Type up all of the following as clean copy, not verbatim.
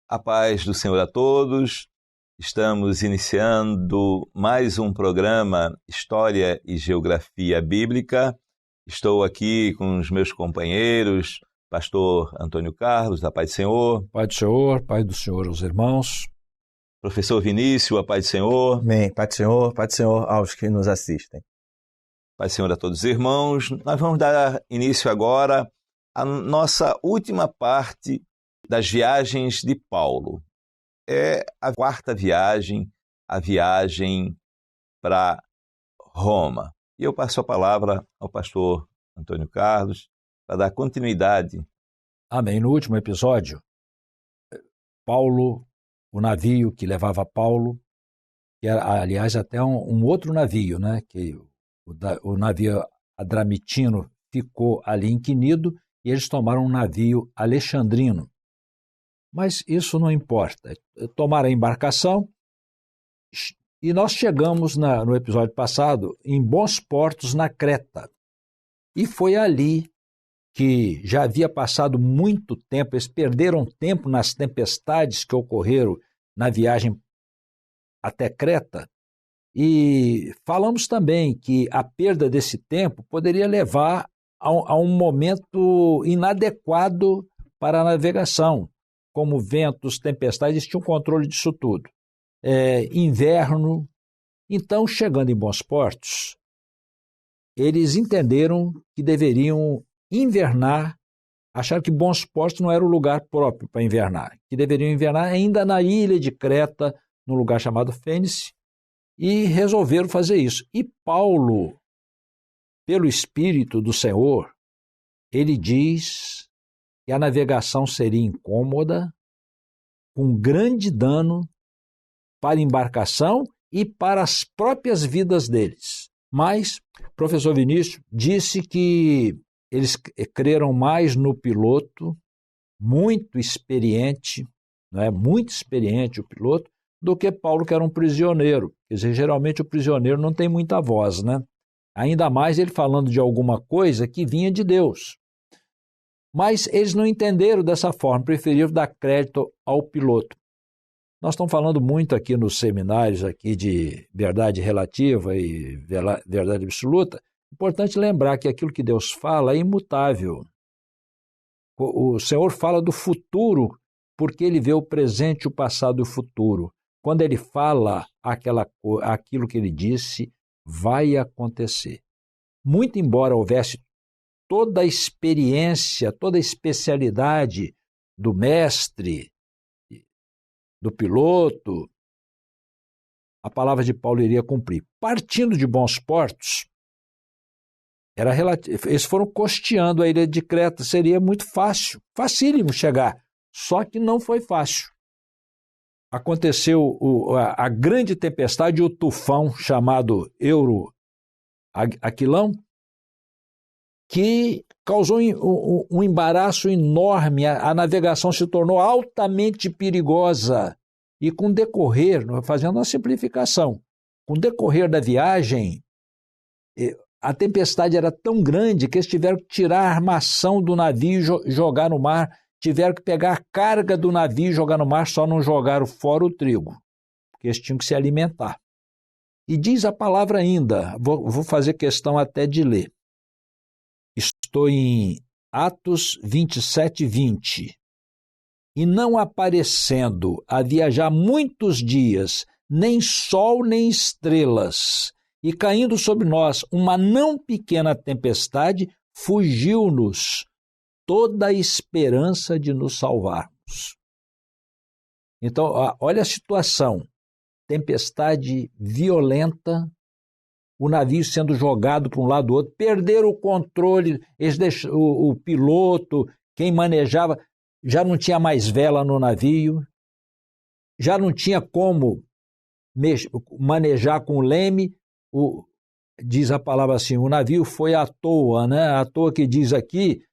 A paz do Senhor a todos. Estamos iniciando mais um programa História e Geografia Bíblica. Estou aqui com os meus companheiros, pastor Antônio Carlos, da paz do Senhor. Paz do Senhor aos irmãos. Professor Vinícius, a paz do Senhor. Amém. Paz do Senhor aos que nos assistem. Paz do Senhor a todos os irmãos. Nós vamos dar início agora à nossa última parte das viagens de Paulo. É a quarta viagem, a viagem para Roma. E eu passo a palavra ao pastor Antônio Carlos para dar continuidade. Amém. No último episódio, Paulo, o navio que levava Paulo, que era, aliás, até um outro navio, né? Que o navio adramitino ficou ali em Quinido e eles tomaram um navio alexandrino. Mas isso não importa. Tomaram a embarcação e nós chegamos no episódio passado em bons portos na Creta. E foi ali que já havia passado muito tempo, eles perderam tempo nas tempestades que ocorreram na viagem até Creta. E falamos também que a perda desse tempo poderia levar a um momento inadequado para a navegação. Como ventos, tempestades, eles tinham controle disso tudo. Inverno. Então, chegando em bons portos, eles entenderam que deveriam invernar, acharam que bons portos não era o lugar próprio para invernar, que deveriam invernar ainda na ilha de Creta, num lugar chamado Fênice, e resolveram fazer isso. E Paulo, pelo Espírito do Senhor, ele diz que a navegação seria incômoda, com grande dano para a embarcação e para as próprias vidas deles. Mas o professor Vinícius disse que eles creram mais no piloto, muito experiente o piloto, do que Paulo, que era um prisioneiro. Quer dizer, geralmente o prisioneiro não tem muita voz, né? Ainda mais ele falando de alguma coisa que vinha de Deus. Mas eles não entenderam dessa forma, preferiram dar crédito ao piloto. Nós estamos falando muito aqui nos seminários aqui de verdade relativa e verdade absoluta. Importante lembrar que aquilo que Deus fala é imutável. O Senhor fala do futuro porque Ele vê o presente, o passado e o futuro. Quando Ele fala aquilo que Ele disse, vai acontecer. Muito embora houvesse toda a experiência, toda a especialidade do mestre, do piloto, a palavra de Paulo iria cumprir. Partindo de bons portos, eles foram costeando a ilha de Creta, seria muito fácil, facílimo chegar, só que não foi fácil. Aconteceu a grande tempestade, o tufão chamado Aquilão, que causou um embaraço enorme, a navegação se tornou altamente perigosa e com o decorrer, fazendo uma simplificação, com o decorrer da viagem, a tempestade era tão grande que eles tiveram que tirar a armação do navio e jogar no mar, tiveram que pegar a carga do navio e jogar no mar, só não jogaram fora o trigo, porque eles tinham que se alimentar. E diz a palavra ainda, vou fazer questão até de ler. Estou em Atos 27, 20. E não aparecendo a viajar muitos dias, nem sol nem estrelas, e caindo sobre nós uma não pequena tempestade, fugiu-nos toda a esperança de nos salvarmos. Então, olha a situação. Tempestade violenta, o navio sendo jogado para um lado do outro, perderam o controle, o piloto, quem manejava, já não tinha mais vela no navio, já não tinha como manejar com o leme, diz a palavra assim, o navio foi à toa, né? À toa que diz aqui,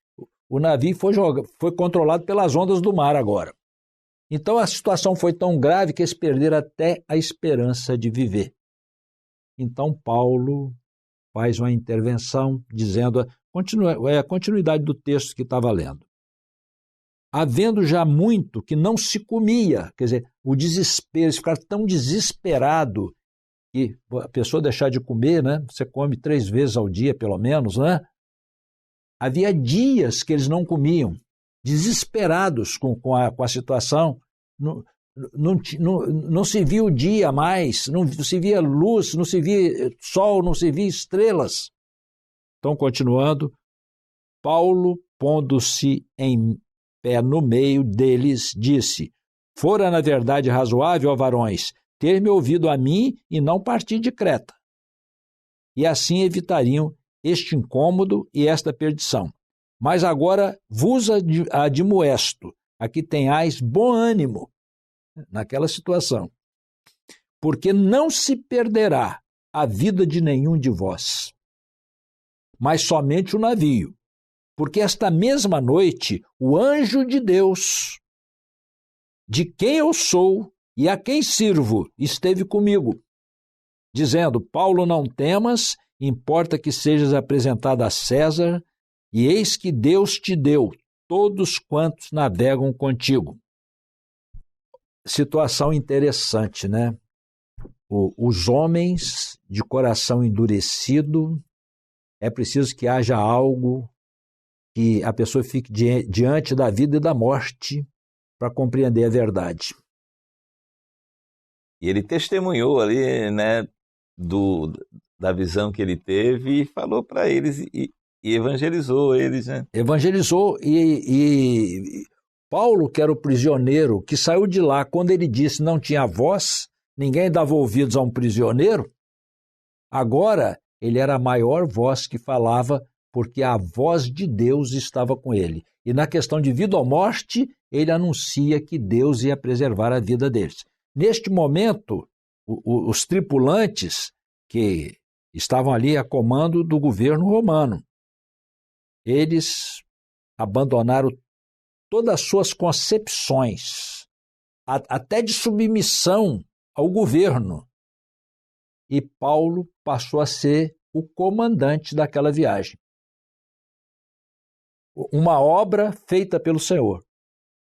o navio foi controlado pelas ondas do mar agora. Então a situação foi tão grave que eles perderam até a esperança de viver. Então Paulo faz uma intervenção dizendo a continuidade do texto que estava lendo. havendo já muito que não se comia, quer dizer, o desespero, eles ficaram tão desesperados que a pessoa deixar de comer, né? Você come 3 vezes ao dia, pelo menos, né? Havia dias que eles não comiam, desesperados com a situação. Não se via o dia mais, não se via luz, não se via sol, não se via estrelas. Então, continuando, Paulo, pondo-se em pé no meio deles, disse: fora na verdade razoável, ó varões, ter-me ouvido a mim e não partir de Creta. E assim evitariam este incômodo e esta perdição. Mas agora vos admoesto, a que tenhais bom ânimo naquela situação, porque não se perderá a vida de nenhum de vós, mas somente o navio, porque esta mesma noite o anjo de Deus, de quem eu sou e a quem sirvo, esteve comigo, dizendo: Paulo, não temas, importa que sejas apresentado a César, e eis que Deus te deu todos quantos navegam contigo. Situação interessante, né? Os homens de coração endurecido, é preciso que haja algo que a pessoa fique diante da vida e da morte para compreender a verdade. E ele testemunhou ali, né, da visão que ele teve e falou para eles e evangelizou eles, né? Evangelizou e Paulo, que era o prisioneiro, que saiu de lá quando ele disse não tinha voz, ninguém dava ouvidos a um prisioneiro, agora ele era a maior voz que falava, porque a voz de Deus estava com ele. E na questão de vida ou morte, ele anuncia que Deus ia preservar a vida deles. Neste momento, os tripulantes que estavam ali a comando do governo romano, eles abandonaram todas as suas concepções, até de submissão ao governo. E Paulo passou a ser o comandante daquela viagem. Uma obra feita pelo Senhor.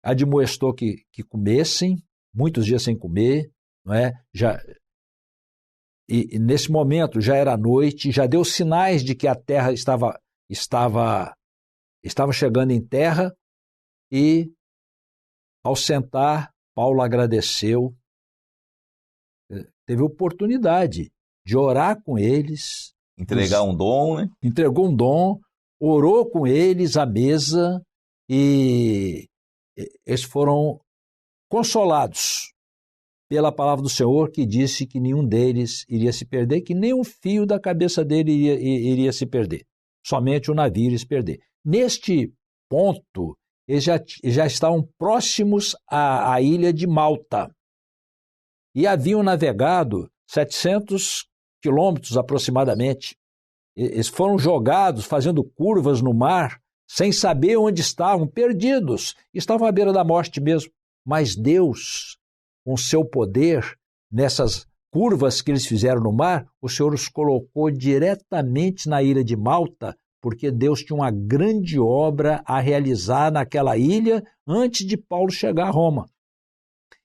Admoestou que comessem, muitos dias sem comer, não é? E nesse momento já era noite, já deu sinais de que a terra estava chegando em terra, e ao sentar, Paulo agradeceu, teve oportunidade de orar com eles. Entregar um dom, né? Entregou um dom, orou com eles à mesa e eles foram consolados pela palavra do Senhor, que disse que nenhum deles iria se perder, que nem um fio da cabeça dele iria se perder. Somente o navio iria se perder. Neste ponto, eles já estavam próximos à ilha de Malta e haviam navegado 700 quilômetros aproximadamente. Eles foram jogados, fazendo curvas no mar, sem saber onde estavam, perdidos. Estavam à beira da morte mesmo. Mas Deus, com seu poder, nessas curvas que eles fizeram no mar, o Senhor os colocou diretamente na ilha de Malta, porque Deus tinha uma grande obra a realizar naquela ilha antes de Paulo chegar a Roma.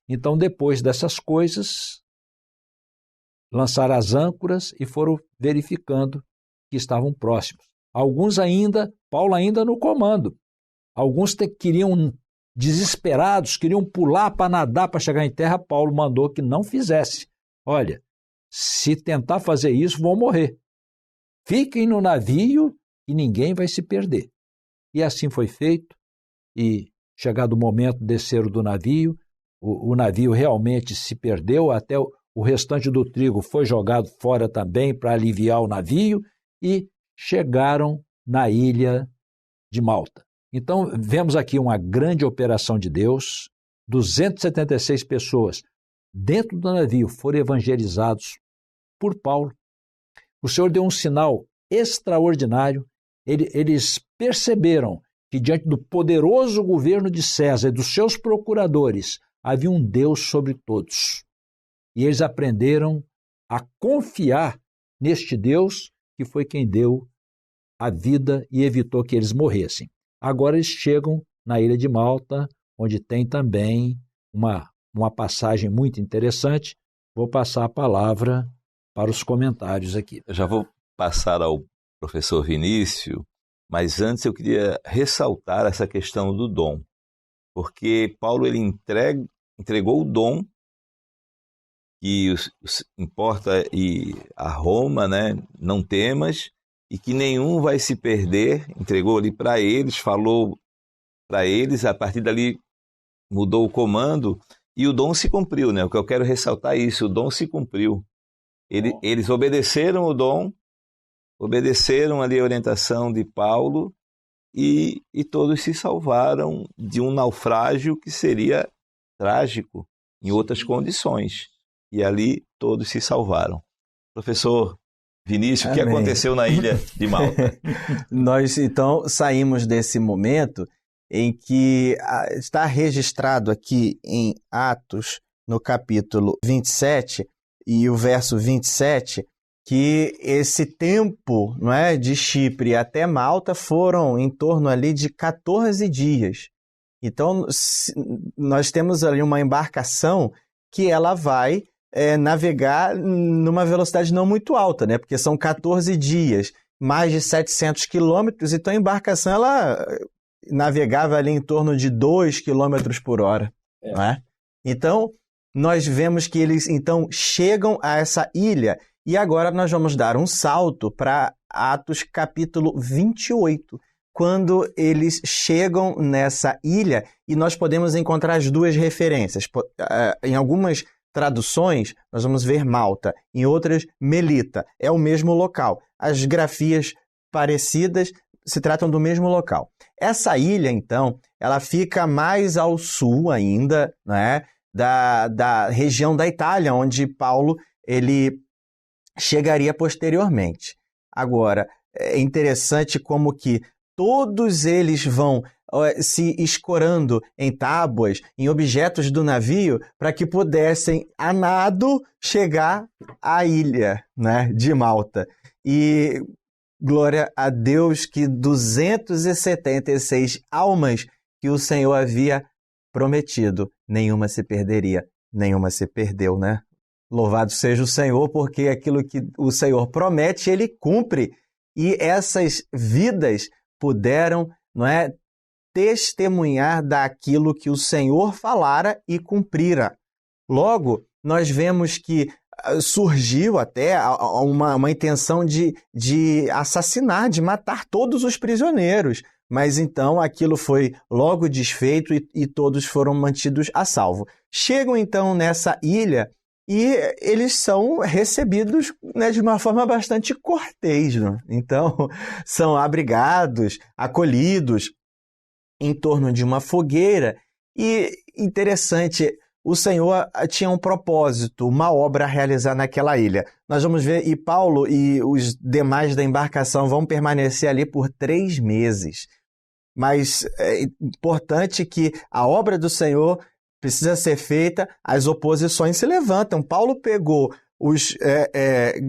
Então, depois dessas coisas, lançaram as âncoras e foram verificando que estavam próximos. Alguns ainda, Paulo ainda no comando. Alguns queriam, desesperados, queriam pular para nadar para chegar em terra. Paulo mandou que não fizesse. Olha, se tentar fazer isso, vão morrer. Fiquem no navio e ninguém vai se perder. E assim foi feito, e chegado o momento, desceram do navio, o navio realmente se perdeu, até o restante do trigo foi jogado fora também para aliviar o navio, e chegaram na ilha de Malta. Então, vemos aqui uma grande operação de Deus, 276 pessoas dentro do navio foram evangelizados por Paulo. O Senhor deu um sinal extraordinário. Eles perceberam que diante do poderoso governo de César e dos seus procuradores havia um Deus sobre todos. E eles aprenderam a confiar neste Deus, que foi quem deu a vida e evitou que eles morressem. Agora eles chegam na ilha de Malta, onde tem também uma passagem muito interessante. Vou passar a palavra para os comentários aqui. Eu já vou passar ao professor Vinícius, mas antes eu queria ressaltar essa questão do dom, porque Paulo ele entregou o dom que importa e a Roma, né, não temas, e que nenhum vai se perder, entregou ali para eles, falou para eles, a partir dali mudou o comando e o dom se cumpriu, né? O que eu quero ressaltar é isso, o dom se cumpriu. Eles obedeceram o dom, obedeceram ali a orientação de Paulo e todos se salvaram de um naufrágio que seria trágico em outras condições. E ali todos se salvaram. Professor Vinícius, o que aconteceu na ilha de Malta? Nós, então, saímos desse momento em que está registrado aqui em Atos, no capítulo 27, e o verso 27, que esse tempo, não é, de Chipre até Malta foram em torno ali de 14 dias. Então, nós temos ali uma embarcação que ela vai navegar numa velocidade não muito alta, né? Porque são 14 dias, mais de 700 quilômetros, então a embarcação ela navegava ali em torno de 2 quilômetros por hora. Não é? Então, nós vemos que eles então chegam a essa ilha e agora nós vamos dar um salto para Atos capítulo 28, quando eles chegam nessa ilha e nós podemos encontrar as duas referências. Em algumas traduções, nós vamos ver Malta, em outras, Melita. É o mesmo local. As grafias parecidas se tratam do mesmo local. Essa ilha, então, ela fica mais ao sul ainda, né, da região da Itália, onde Paulo ele chegaria posteriormente. Agora, é interessante como que todos eles vão se escorando em tábuas, em objetos do navio, para que pudessem, a nado, chegar à ilha, né, de Malta. E glória a Deus que 276 almas que o Senhor havia prometido, nenhuma se perderia, nenhuma se perdeu, né? Louvado seja o Senhor, porque aquilo que o Senhor promete, Ele cumpre. E essas vidas puderam, não é, testemunhar daquilo que o Senhor falara e cumprira. Logo, nós vemos que surgiu até uma intenção de assassinar, de matar todos os prisioneiros. Mas então aquilo foi logo desfeito e todos foram mantidos a salvo. Chegam então nessa ilha e eles são recebidos, né, de uma forma bastante cortês, né? Então, são abrigados, acolhidos em torno de uma fogueira. E interessante, o Senhor tinha um propósito, uma obra a realizar naquela ilha. Nós vamos ver, e Paulo e os demais da embarcação vão permanecer ali por 3 meses. Mas é importante que a obra do Senhor precisa ser feita, as oposições se levantam. Paulo pegou os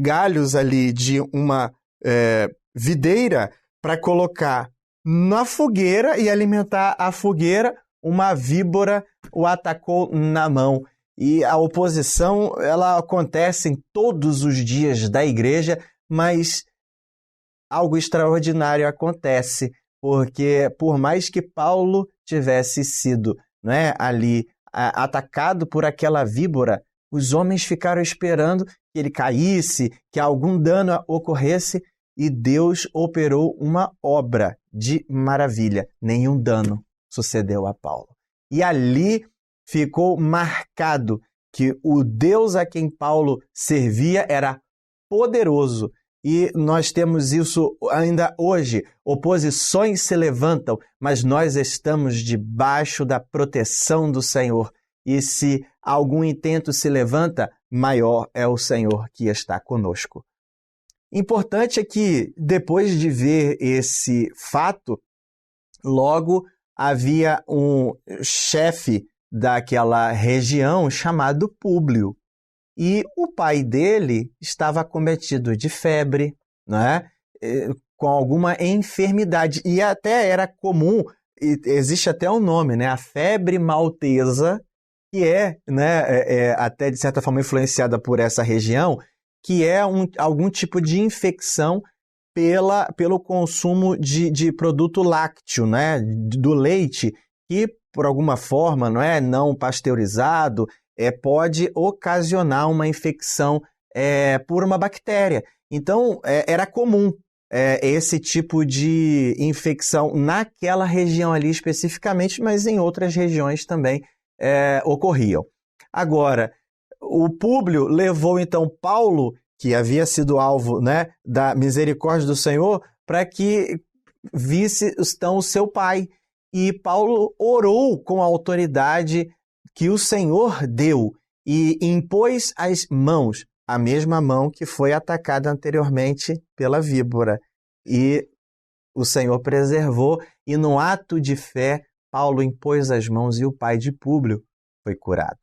galhos ali de uma videira para colocar na fogueira e alimentar a fogueira. Uma víbora o atacou na mão. E a oposição ela acontece em todos os dias da igreja, mas algo extraordinário acontece, porque por mais que Paulo tivesse sido, não é, ali atacado por aquela víbora, os homens ficaram esperando que ele caísse, que algum dano ocorresse, e Deus operou uma obra de maravilha. Nenhum dano sucedeu a Paulo. E ali ficou marcado que o Deus a quem Paulo servia era poderoso. E nós temos isso ainda hoje. Oposições se levantam, mas nós estamos debaixo da proteção do Senhor. E se algum intento se levanta, maior é o Senhor que está conosco. Importante é que, depois de ver esse fato, logo havia um chefe daquela região chamado Públio. E o pai dele estava acometido de febre, né? Com alguma enfermidade. E até era comum existe até um nome, né? A febre maltesa, que é, né, até de certa forma influenciada por essa região, que é algum tipo de infecção pelo consumo de produto lácteo, né, do leite, que por alguma forma não pasteurizado, pode ocasionar uma infecção por uma bactéria. Então, era comum esse tipo de infecção naquela região ali especificamente, mas em outras regiões também ocorriam. Agora, o Públio levou então Paulo, que havia sido alvo, né, da misericórdia do Senhor, para que visse então o seu pai. E Paulo orou com a autoridade que o Senhor deu e impôs as mãos, a mesma mão que foi atacada anteriormente pela víbora. E o Senhor preservou, e no ato de fé, Paulo impôs as mãos e o pai de Públio foi curado.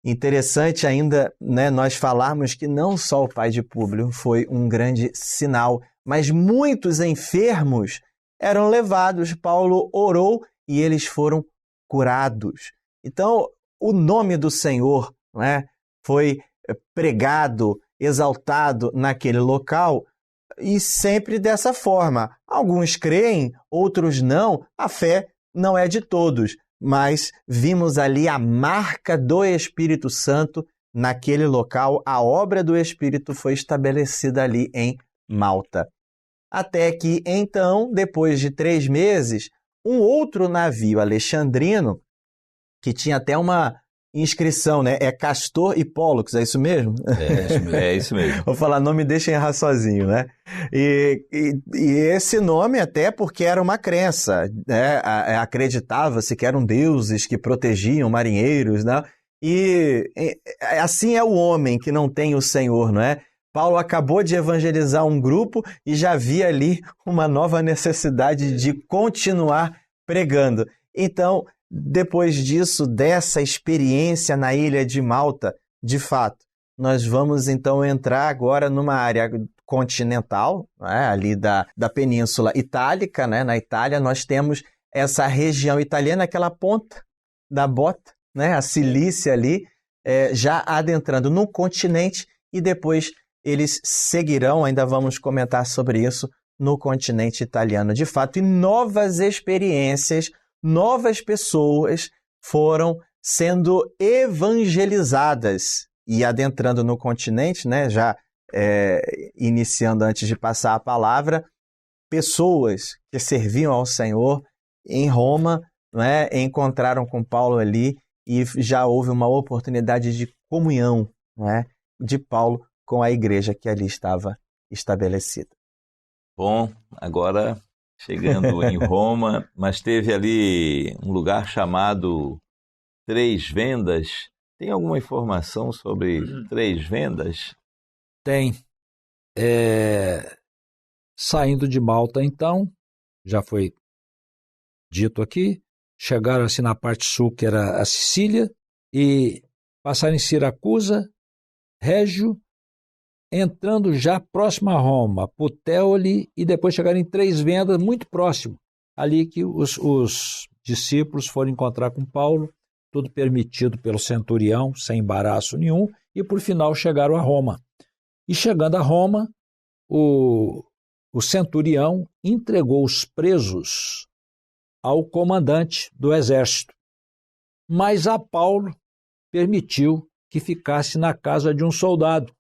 Interessante ainda, né, nós falarmos que não só o pai de Públio foi um grande sinal, mas muitos enfermos eram levados. Paulo orou e eles foram curados. Então, o nome do Senhor, né, foi pregado, exaltado naquele local, e sempre dessa forma. Alguns creem, outros não. A fé não é de todos, mas vimos ali a marca do Espírito Santo naquele local. A obra do Espírito foi estabelecida ali em Malta. Até que, então, depois de 3 meses, um outro navio alexandrino, que tinha até uma inscrição, né? É Castor e Pólux, é isso mesmo? É isso mesmo. Vou falar nome, deixa eu errar sozinho, né? E esse nome até porque era uma crença, né? Acreditava-se que eram deuses que protegiam marinheiros, né? E assim é o homem que não tem o Senhor, não é? Paulo acabou de evangelizar um grupo e já havia ali uma nova necessidade de continuar pregando. Então, depois disso, dessa experiência na ilha de Malta, de fato, nós vamos então entrar agora numa área continental, né, ali da Península Itálica, né? Na Itália nós temos essa região italiana, aquela ponta da bota, né, a Cilícia ali, já adentrando no continente, e depois eles seguirão, ainda vamos comentar sobre isso, no continente italiano de fato, e novas experiências, novas pessoas foram sendo evangelizadas e adentrando no continente, né, já iniciando antes de passar a palavra, pessoas que serviam ao Senhor em Roma, né, encontraram com Paulo ali e já houve uma oportunidade de comunhão, né, de Paulo com a igreja que ali estava estabelecida. Bom, agora chegando em Roma, mas teve ali um lugar chamado Três Vendas. Tem alguma informação sobre Três Vendas? Tem. Saindo de Malta, então, já foi dito aqui, chegaram assim na parte sul, que era a Sicília, e passaram em Siracusa, Régio, entrando já próximo a Roma, Puteoli, e depois chegaram em Três Vendas, muito próximo, ali que os discípulos foram encontrar com Paulo, tudo permitido pelo centurião, sem embaraço nenhum, e por final chegaram a Roma. E chegando a Roma, o centurião entregou os presos ao comandante do exército, mas a Paulo permitiu que ficasse na casa de um soldado.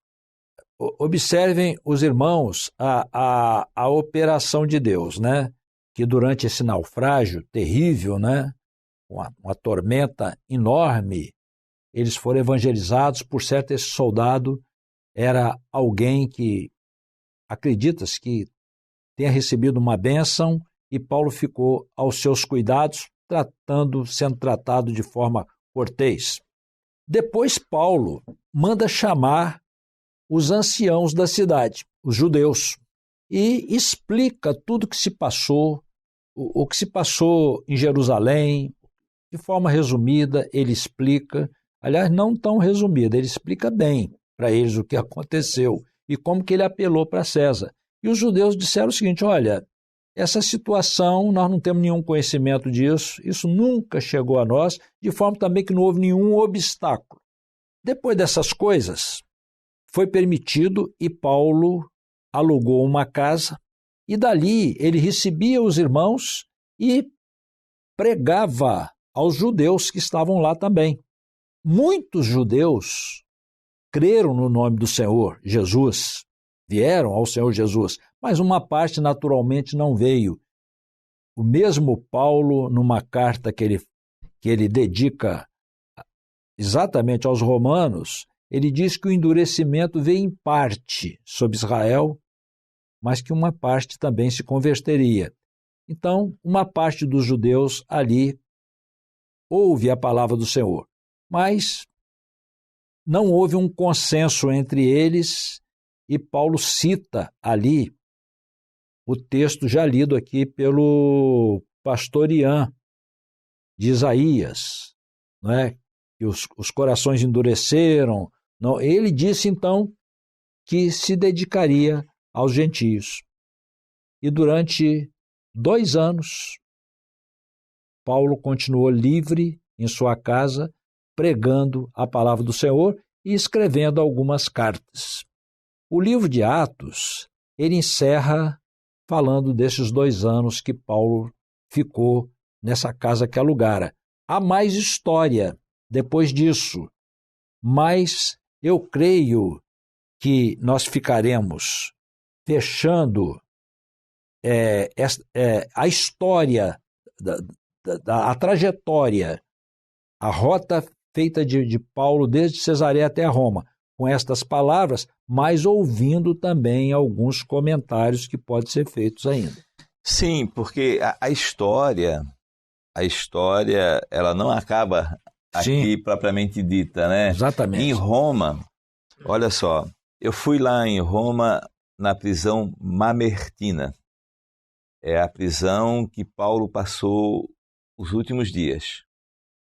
Observem os irmãos a operação de Deus, né? Que durante esse naufrágio terrível, né? Uma tormenta enorme, eles foram evangelizados. Por certo, esse soldado era alguém que acredita-se que tenha recebido uma bênção, e Paulo ficou aos seus cuidados, sendo tratado de forma cortês. Depois Paulo manda chamar os anciãos da cidade, os judeus, e explica tudo o que se passou, o que se passou em Jerusalém. De forma resumida, ele explica, aliás, não tão resumida, ele explica bem para eles o que aconteceu e como que ele apelou para César. E os judeus disseram o seguinte: olha, Essa situação, nós não temos nenhum conhecimento disso, isso nunca chegou a nós, de forma também que não houve nenhum obstáculo. Depois dessas coisas, foi permitido e Paulo alugou uma casa e dali ele recebia os irmãos e pregava aos judeus que estavam lá também. Muitos judeus creram no nome do Senhor Jesus, vieram ao Senhor Jesus, mas uma parte naturalmente não veio. O mesmo Paulo, numa carta que ele dedica exatamente aos romanos, ele diz que o endurecimento veio em parte sobre Israel, mas que uma parte também se converteria. Então, uma parte dos judeus ali ouve a palavra do Senhor, mas não houve um consenso entre eles, e Paulo cita ali o texto já lido aqui pelo pastor Ian, de Isaías, não é? Que os corações endureceram. Não, ele disse então que se dedicaria aos gentios. E durante 2 anos, Paulo continuou livre em sua casa, pregando a palavra do Senhor e escrevendo algumas cartas. O livro de Atos, ele encerra falando desses 2 anos que Paulo ficou nessa casa que alugara. Há mais história depois disso, mas eu creio que nós ficaremos fechando a história, a trajetória, a rota feita de Paulo desde Cesareia até Roma, com estas palavras, mas ouvindo também alguns comentários que podem ser feitos ainda. Sim, porque a história, ela não acaba aqui propriamente dita, né? Exatamente. Em Roma, olha só, eu fui lá em Roma na prisão Mamertina. É a prisão que Paulo passou os últimos dias.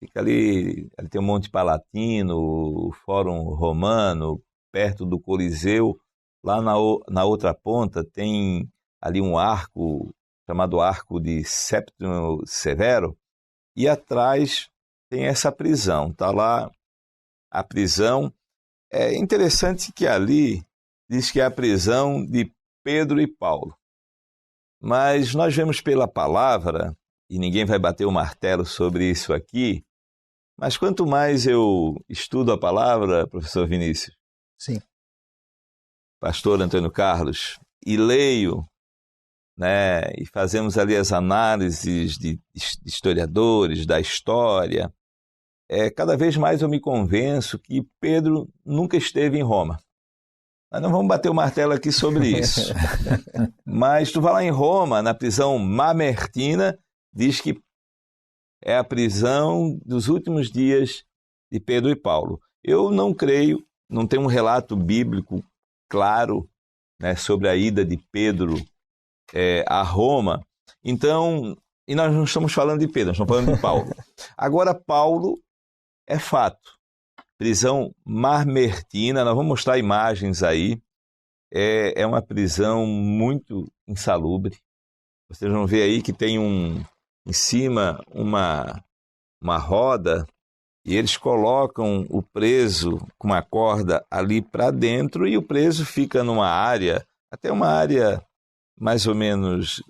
Fica ali tem o Monte Palatino, o Fórum Romano, perto do Coliseu. Lá na outra ponta tem ali um arco, chamado Arco de Séptimo Severo, e atrás tem essa prisão. Está lá a prisão. É interessante que ali diz que é a prisão de Pedro e Paulo. Mas nós vemos pela palavra, e ninguém vai bater o martelo sobre isso aqui, mas quanto mais eu estudo a palavra, professor Vinícius, sim, pastor Antônio Carlos, e leio, né, e fazemos ali as análises de historiadores, da história, cada vez mais eu me convenço que Pedro nunca esteve em Roma. Mas não vamos bater o martelo aqui sobre isso. Mas tu vai lá em Roma, na prisão Mamertina, diz que é a prisão dos últimos dias de Pedro e Paulo. Eu não creio, não tem um relato bíblico claro, né, sobre a ida de Pedro a Roma. Então, e nós não estamos falando de Pedro, nós estamos falando de Paulo. Agora, Paulo é fato. Prisão Mamertina, nós vamos mostrar imagens aí. É uma prisão muito insalubre. Vocês vão ver aí que tem em cima uma roda, e eles colocam o preso com uma corda ali para dentro, e o preso fica numa área, até uma área mais ou menos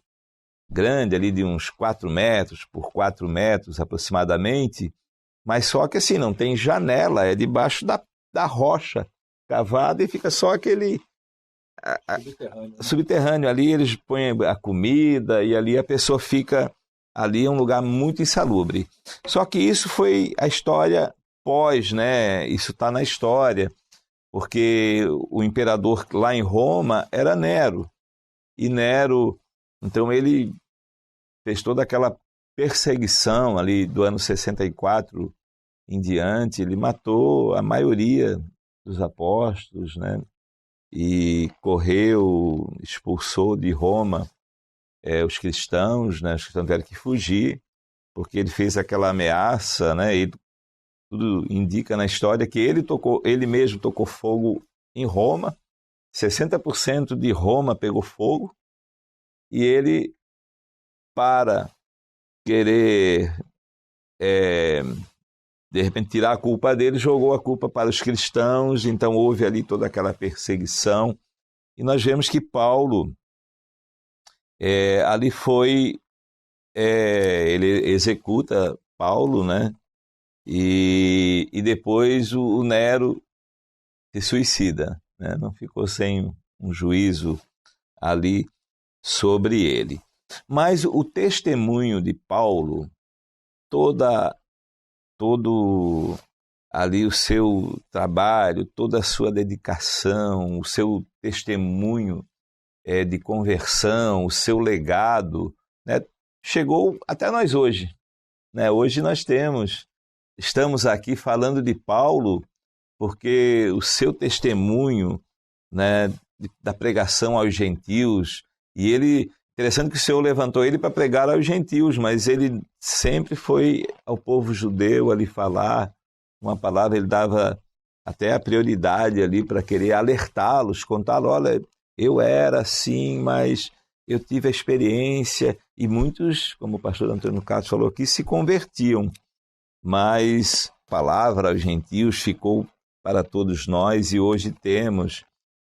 grande, ali de uns 4 metros por 4 metros aproximadamente, mas só que assim, não tem janela, é debaixo da rocha cavada, e fica só aquele subterrâneo ali, eles põem a comida, e ali a pessoa fica. Ali é um lugar muito insalubre. Só que isso foi a história pós, né? Isso está na história, porque o imperador lá em Roma era Nero. E Nero, então ele fez toda aquela perseguição ali do ano 64 em diante, ele matou a maioria dos apóstolos, né? E expulsou de Roma os cristãos, né? Os cristãos tiveram que fugir, porque ele fez aquela ameaça, né? E tudo indica na história que ele mesmo tocou fogo em Roma, 60% de Roma pegou fogo, e ele para querer, de repente, tirar a culpa dele, jogou a culpa para os cristãos, então houve ali toda aquela perseguição. E nós vemos que Paulo, ali foi, ele executa Paulo, né? E depois o Nero se suicida, né? Não ficou sem um juízo ali sobre ele. Mas o testemunho de Paulo, todo ali o seu trabalho, toda a sua dedicação, o seu testemunho de conversão, o seu legado, né, chegou até nós hoje. Né? Hoje nós estamos aqui falando de Paulo porque o seu testemunho, né, da pregação aos gentios, e ele, interessante que o Senhor levantou ele para pregar aos gentios, mas ele sempre foi ao povo judeu ali falar uma palavra, ele dava até a prioridade ali para querer alertá-los, contá-los, olha, eu era assim, mas eu tive a experiência, e muitos, como o pastor Antônio Carlos falou aqui, se convertiam, mas a palavra aos gentios ficou para todos nós, e hoje temos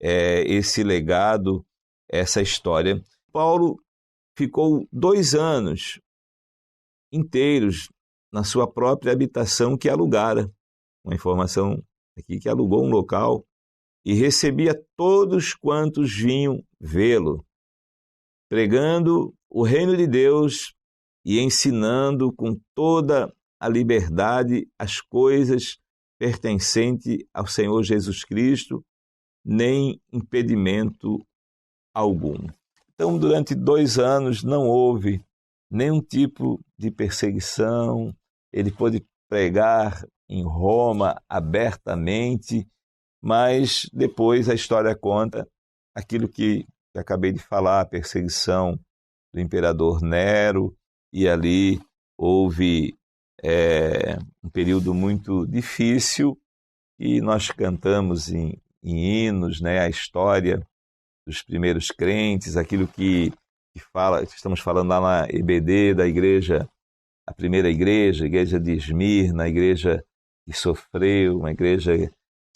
esse legado, essa história. Paulo ficou 2 anos inteiros na sua própria habitação que alugara, uma informação aqui que alugou um local, e recebia todos quantos vinham vê-lo, pregando o reino de Deus e ensinando com toda a liberdade as coisas pertencentes ao Senhor Jesus Cristo, nem impedimento algum. Então, durante 2 anos não houve nenhum tipo de perseguição, ele pôde pregar em Roma abertamente, mas depois a história conta aquilo que acabei de falar, a perseguição do imperador Nero, e ali houve um período muito difícil, e nós cantamos em hinos, né, a história dos primeiros crentes, aquilo que estamos falando lá na EBD, da igreja, a primeira igreja, a igreja de Esmirna, a igreja que sofreu, uma igreja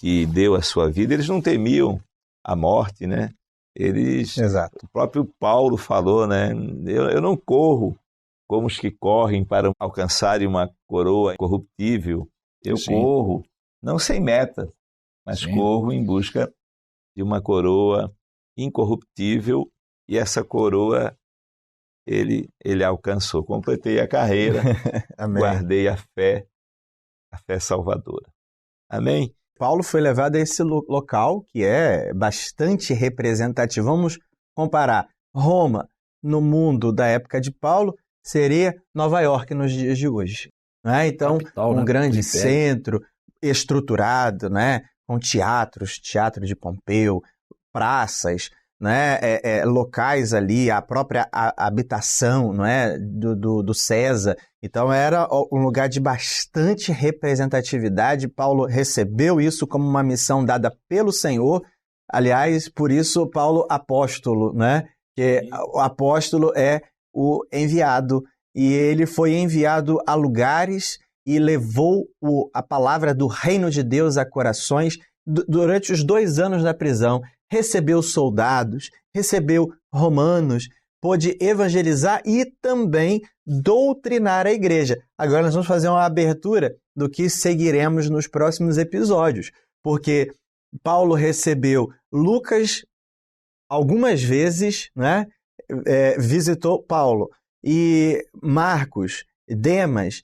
que deu a sua vida. Eles não temiam a morte, né? Exato. O próprio Paulo falou, né? Eu não corro como os que correm para alcançarem uma coroa incorruptível. Eu corro, não sem meta, mas corro em busca de uma coroa incorruptível, e essa coroa ele alcançou. Completei a carreira, guardei a fé salvadora. Amém? Paulo foi levado a esse local que é bastante representativo. Vamos comparar. Roma, no mundo da época de Paulo, seria Nova York nos dias de hoje. Né? Então, capital, um grande centro estruturado, né? Com teatro de Pompeu, praças, né? Locais ali, a própria habitação, não é? do César. Então era um lugar de bastante representatividade. Paulo recebeu isso como uma missão dada pelo Senhor. Aliás, por isso Paulo apóstolo, né? Que o apóstolo é o enviado, e ele foi enviado a lugares e levou a palavra do reino de Deus a corações durante os 2 anos da prisão. Recebeu soldados, recebeu romanos, pôde evangelizar e também doutrinar a igreja. Agora nós vamos fazer uma abertura do que seguiremos nos próximos episódios, porque Paulo recebeu Lucas algumas vezes, né? Visitou Paulo, e Marcos, Demas,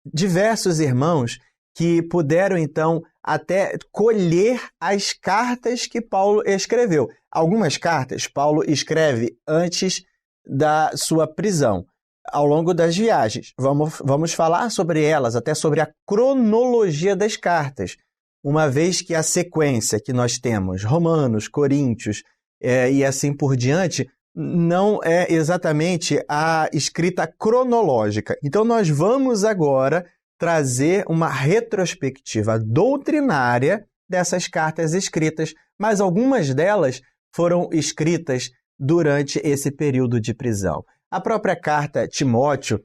diversos irmãos que puderam, então, até colher as cartas que Paulo escreveu. Algumas cartas Paulo escreve antes da sua prisão, ao longo das viagens. Vamos falar sobre elas, até sobre a cronologia das cartas, uma vez que a sequência que nós temos, Romanos, Coríntios e assim por diante, não é exatamente a escrita cronológica. Então nós vamos agora trazer uma retrospectiva doutrinária dessas cartas escritas, mas algumas delas foram escritas durante esse período de prisão. A própria carta Timóteo,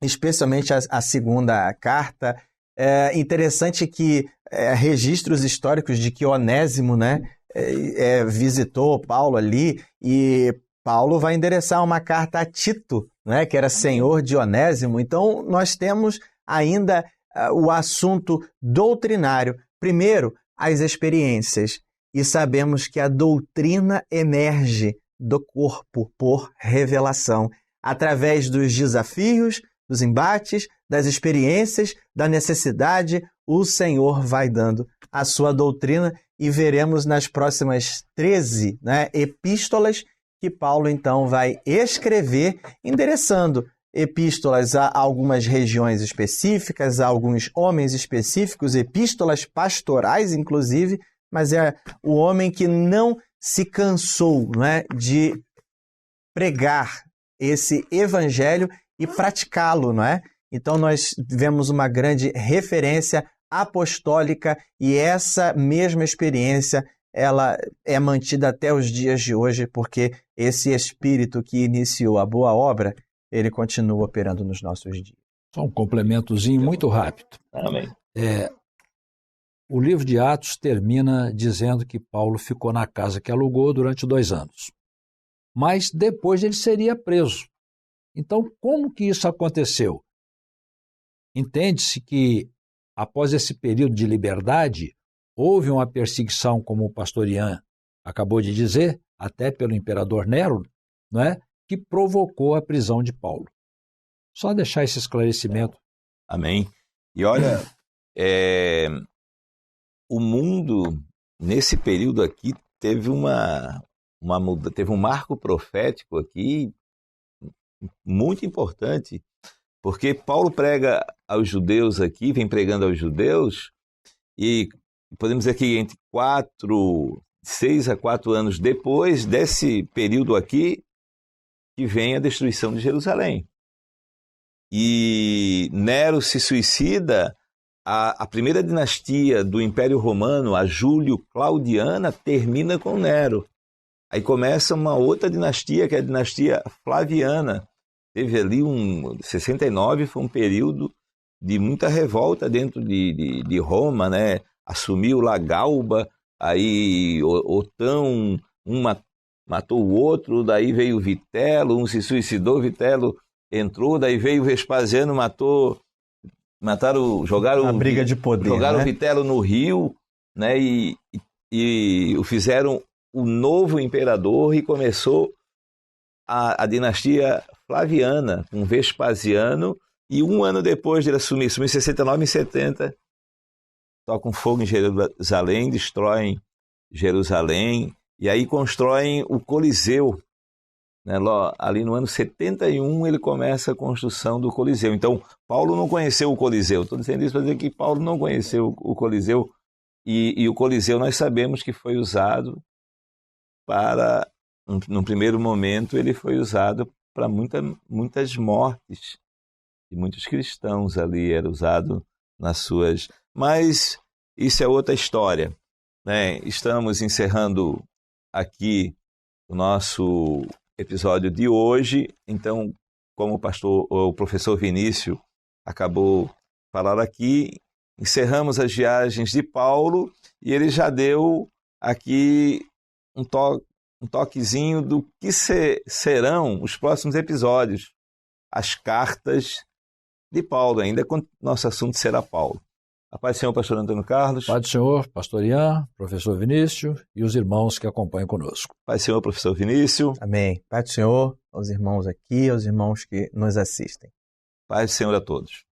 especialmente a segunda carta, é interessante que registros históricos de que Onésimo, né, visitou Paulo ali, e Paulo vai endereçar uma carta a Tito, né, que era senhor de Onésimo. Então, nós temos ainda o assunto doutrinário. Primeiro, as experiências. E sabemos que a doutrina emerge do corpo por revelação, através dos desafios, dos embates, das experiências, da necessidade, o Senhor vai dando a sua doutrina, e veremos nas próximas 13, epístolas que Paulo então vai escrever, endereçando epístolas a algumas regiões específicas, a alguns homens específicos, epístolas pastorais inclusive, mas é o homem que não se cansou, de pregar esse evangelho e praticá-lo, não é? Então nós vemos uma grande referência apostólica, e essa mesma experiência ela é mantida até os dias de hoje, porque esse Espírito que iniciou a boa obra, ele continua operando nos nossos dias. Só um complementozinho muito rápido. Amém. O livro de Atos termina dizendo que Paulo ficou na casa que alugou durante 2 anos. Mas depois ele seria preso. Então, como que isso aconteceu? Entende-se que, após esse período de liberdade, houve uma perseguição, como o pastor Ian acabou de dizer, até pelo imperador Nero, não é? Que provocou a prisão de Paulo. Só deixar esse esclarecimento. Amém. E olha, o mundo, nesse período aqui, teve teve um marco profético aqui muito importante, porque Paulo prega aos judeus aqui, vem pregando aos judeus, e podemos dizer que entre 6 a 4 anos depois desse período aqui, que vem a destruição de Jerusalém. E Nero se suicida, a primeira dinastia do Império Romano, a Júlio-Claudiana, termina com Nero. Aí começa uma outra dinastia, que é a dinastia Flaviana. Teve ali 69, foi um período de muita revolta dentro de Roma, né? Assumiu lá Galba, aí Otão, matou o outro, daí veio Vitelo, um se suicidou, Vitelo entrou, daí veio Vespasiano, jogaram a briga de poder, jogaram Vitelo no rio, né? E fizeram o novo imperador, e começou a dinastia Flaviana, com Vespasiano, e 1 ano depois de ele assumir em 69 e 70, tocam fogo em Jerusalém, destroem Jerusalém, e aí constroem o Coliseu. Né? Ali no ano 71 ele começa a construção do Coliseu. Então, Paulo não conheceu o Coliseu. Estou dizendo isso para dizer que Paulo não conheceu o Coliseu, e o Coliseu nós sabemos que foi usado para, no primeiro momento, ele foi usado para muitas mortes de muitos cristãos ali, era usado nas suas... Mas isso é outra história, né? Estamos encerrando aqui o nosso episódio de hoje. Então, como o professor Vinícius acabou de falar aqui, encerramos as viagens de Paulo, e ele já deu aqui um toquezinho do que serão os próximos episódios, as cartas de Paulo, ainda quando nosso assunto será Paulo. A paz do Senhor, pastor Antônio Carlos. Paz do Senhor, pastor Ian, professor Vinícius e os irmãos que acompanham conosco. Paz do Senhor, professor Vinícius. Amém. Paz do Senhor aos irmãos aqui, aos irmãos que nos assistem. Paz do Senhor a todos.